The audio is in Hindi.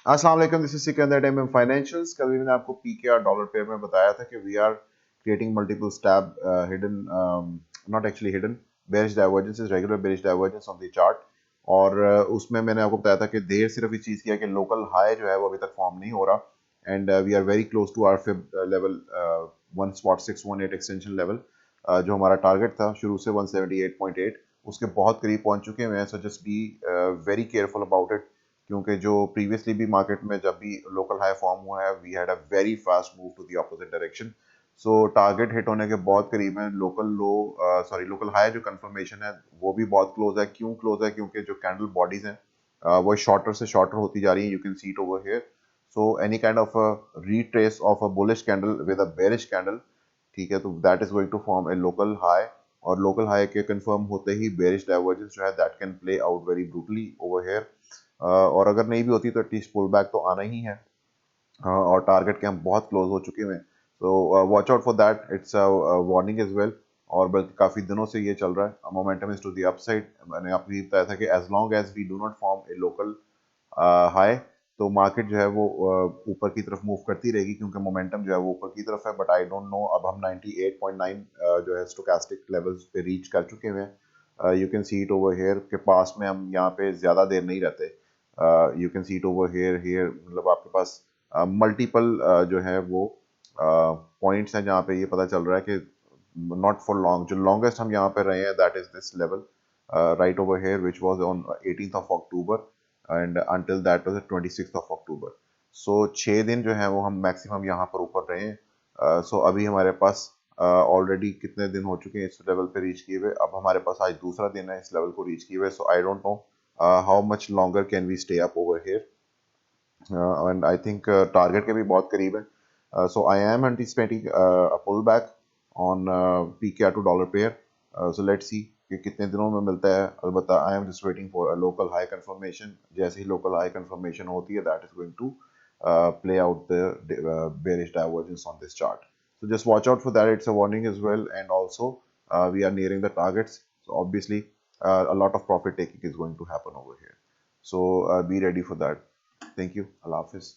अस्सलाम वालेकुम, this is Sikandar time financials. कल भी मैंने आपको पीकेआर डॉलर पेयर में बताया था कि we are creating multiple stab hidden, not actually hidden, bearish divergences, regular bearish divergence on the chart. और उसमें मैंने आपको बताया था कि देर सिर्फ इस चीज़ की है कि लोकल हाई जो है वो अभी तक फॉर्म नहीं हो रहा and we are very close to our fib level 1.618 extension level, जो हमारा टारगेट था शुरू से 178.8, उसके बहुत करीब पहुंच चुके हैं। So just be very careful about it, क्योंकि जो प्रीवियसली भी मार्केट में जब भी लोकल हाई फॉर्म हुआ है we had a very fast move to the opposite direction. So target hit होने के बहुत करीब है। Local low, sorry, local high जो कंफर्मेशन है वो भी बहुत क्लोज है। क्यों क्लोज है? क्योंकि जो कैंडल बॉडीज हैं वो शॉर्टर से शॉर्टर होती जा रही हैं। You can see it over here. So any kind of retrace of a bullish candle with a bearish candle, ठीक है, तो that is going to form a local high. और लोकल हाई के कंफर्म होते ही बेरिश डाइवर्जेंस जो है that can play out very brutally over here. और अगर नहीं भी होती तो एटलीस्ट पुल बैक तो आना ही है। और टारगेट के हम बहुत क्लोज हो चुके हैं। So watch out for that, it's warning as well. और बल्कि काफ़ी दिनों से ये चल रहा है। Momentum is to the upside. मैंने आपको ये बताया था कि as long as we do not form a local high, तो मार्केट जो है वो ऊपर की तरफ मूव करती रहेगी, क्योंकि मोमेंटम जो है वो ऊपर की तरफ है। बट आई डोंट नो, अब हम 98.9 जो है स्टोकेस्टिक लेवल्स पे रीच कर चुके हैं। You can see it over hair के पास में। हम यहाँ पे ज़्यादा देर नहीं रहते। You can see it over here here, मतलब आपके पास मल्टीपल जो है वो पॉइंट्स हैं जहाँ पे ये पता चल रहा है कि नॉट फॉर लॉन्ग, जो लॉन्गेस्ट हम यहाँ पे रहे हैं that is this level right over here, which was on 18th of October, and until that was the 26th of October. So 6 दिन जो है वो हम मैक्सिमम यहाँ पर ऊपर रहे हैं। सो अभी हमारे पास ऑलरेडी कितने दिन हो चुके हैं इस लेवल पे रीच किए हुए। अब हमारे पास आज दूसरा दिन है इस लेवल को रीच किए हुए। So I don't know how much longer can we stay up over here, and I think target के भी बहुत करीब है। So I am anticipating a pull back on PKR to dollar pair. So let's see कि कितने दिनों में मिलता है। अलबत्ता I am just waiting for a local high confirmation. जैसे ही लोकल हाई कंफर्मेशन होती है that is going to play out the bearish divergence on this chart. So just watch out for that. It's a warning as well, and also we are nearing the targets. So obviously a lot of profit taking is going to happen over here. So be ready for that. Thank you. Allah Hafiz.